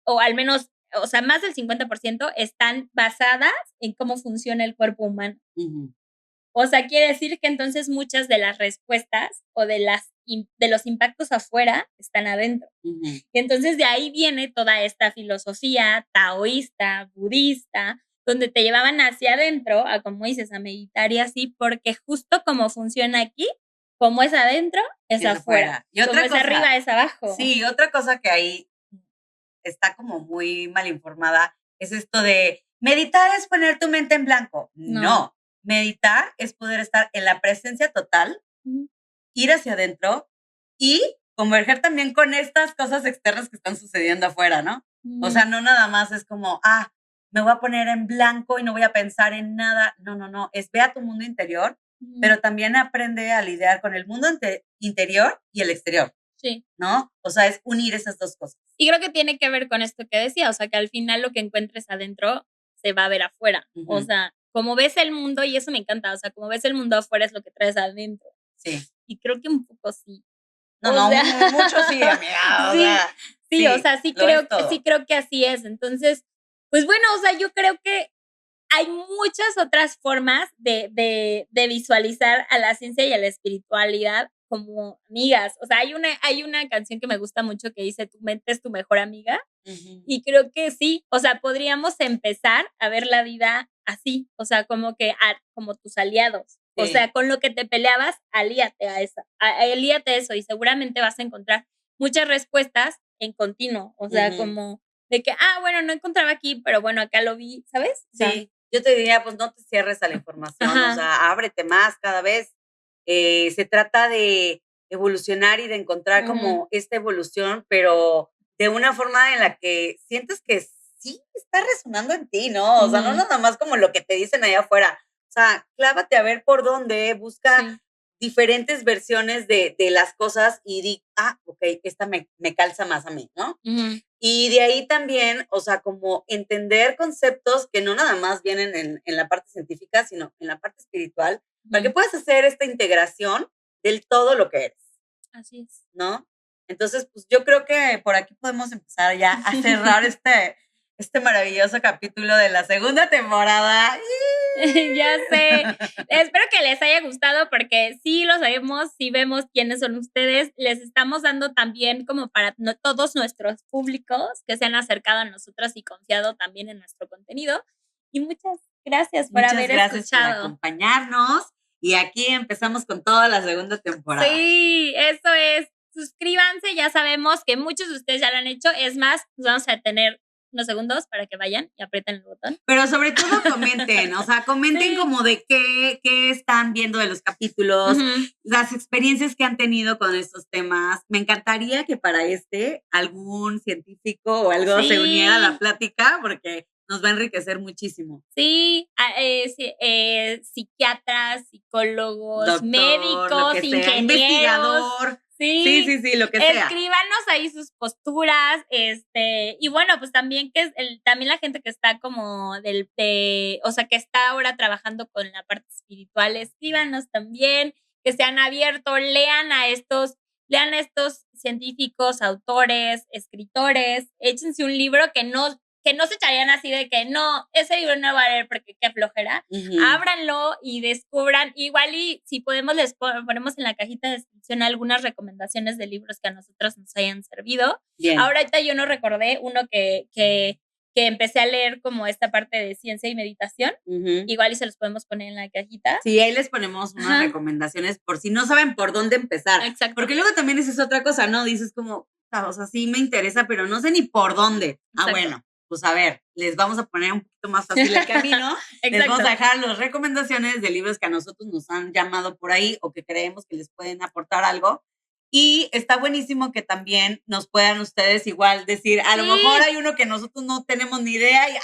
o al menos, o sea, más del 50% están basadas en cómo funciona el cuerpo humano. O sea, quiere decir que entonces muchas de las respuestas o de los impactos afuera están adentro. Y entonces de ahí viene toda esta filosofía taoísta, budista, donde te llevaban hacia adentro, a como dices, a meditar y así, porque justo como funciona aquí, como es adentro, es afuera. Y otra como cosa, es arriba, es abajo. Sí, otra cosa que ahí está como muy mal informada es esto de meditar es poner tu mente en blanco. No. Meditar es poder estar en la presencia total, ir hacia adentro y converger también con estas cosas externas que están sucediendo afuera, ¿no? O sea, no nada más es como, me voy a poner en blanco y no voy a pensar en nada. No. Es ve a tu mundo interior, pero también aprende a lidiar con el mundo interior y el exterior. Sí. ¿No? O sea, es unir esas dos cosas. Y creo que tiene que ver con esto que decía, o sea, que al final lo que encuentres adentro se va a ver afuera. O sea, como ves el mundo, y eso me encanta, o sea, como ves el mundo afuera es lo que traes adentro. Sí. Y creo que un poco sí. Mucho sí, amiga. O sea, sí creo que así es. Entonces, pues bueno, o sea, yo creo que hay muchas otras formas de visualizar a la ciencia y a la espiritualidad como amigas. O sea, hay una canción que me gusta mucho que dice, tu mente es tu mejor amiga. Y creo que sí, o sea, podríamos empezar a ver la vida así, o sea, como tus aliados. Sí. O sea, con lo que te peleabas, alíate a eso y seguramente vas a encontrar muchas respuestas en continuo. O sea, como de que, bueno, no encontraba aquí, pero bueno, acá lo vi, ¿sabes? Sí, o sea, yo te diría, pues no te cierres a la información, o sea, ábrete más cada vez. Se trata de evolucionar y de encontrar como esta evolución, pero de una forma en la que sientes que sí está resonando en ti, ¿no? O sea, no nada más como lo que te dicen allá afuera. O sea, clávate a ver por dónde, busca diferentes versiones de las cosas y di, ok, esta me calza más a mí, ¿no? Y de ahí también, o sea, como entender conceptos que no nada más vienen en la parte científica, sino en la parte espiritual, para que puedas hacer esta integración del todo lo que eres. Así es. ¿No? Entonces, pues yo creo que por aquí podemos empezar ya a cerrar este maravilloso capítulo de la segunda temporada. Ya sé. Espero que les haya gustado porque sí lo sabemos, sí vemos quiénes son ustedes. Les estamos dando también como para todos nuestros públicos que se han acercado a nosotros y confiado también en nuestro contenido. Y muchas gracias por haber escuchado. Por acompañarnos. Y aquí empezamos con toda la segunda temporada. Sí, eso es. Suscríbanse, ya sabemos que muchos de ustedes ya lo han hecho. Es más, nos vamos a tener unos segundos para que vayan y aprieten el botón. Pero sobre todo comenten, o sea, comenten como de qué están viendo de los capítulos, las experiencias que han tenido con estos temas. Me encantaría que para algún científico o algo se uniera a la plática porque nos va a enriquecer muchísimo. Sí, psiquiatras, psicólogos, doctor, médicos, ingenieros. Investigador. Sí, lo que sea. Escríbanos ahí sus posturas, y bueno, pues también también la gente que está como o sea, que está ahora trabajando con la parte espiritual, escríbanos también, que se han abierto, lean a estos científicos, autores, escritores, échense un libro que no se echarían así de que no, ese libro no lo voy a leer porque qué flojera. Ábranlo y descubran. Igual y si podemos les ponemos en la cajita de descripción algunas recomendaciones de libros que a nosotros nos hayan servido. Bien. Ahorita yo no recordé uno que empecé a leer como esta parte de ciencia y meditación. Igual y se los podemos poner en la cajita. Sí, ahí les ponemos unas recomendaciones por si no saben por dónde empezar. Exacto. Porque luego también esa es otra cosa, ¿no? Dices como, o sea, sí me interesa, pero no sé ni por dónde. Exacto. Bueno. Pues a ver, les vamos a poner un poquito más fácil el camino. Les vamos a dejar las recomendaciones de libros que a nosotros nos han llamado por ahí o que creemos que les pueden aportar algo. Y está buenísimo que también nos puedan ustedes igual decir, a lo mejor hay uno que nosotros no tenemos ni idea y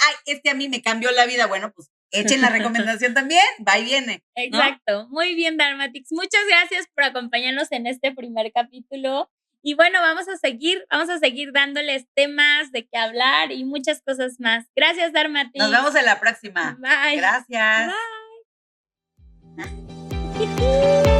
a mí me cambió la vida. Bueno, pues echen la recomendación también, va y viene. ¿No? Exacto. Muy bien, Dharmatix. Muchas gracias por acompañarnos en este primer capítulo. Y bueno, vamos a seguir dándoles temas de qué hablar y muchas cosas más. Gracias, Dharmatix. Nos vemos en la próxima. Bye. Gracias. Bye.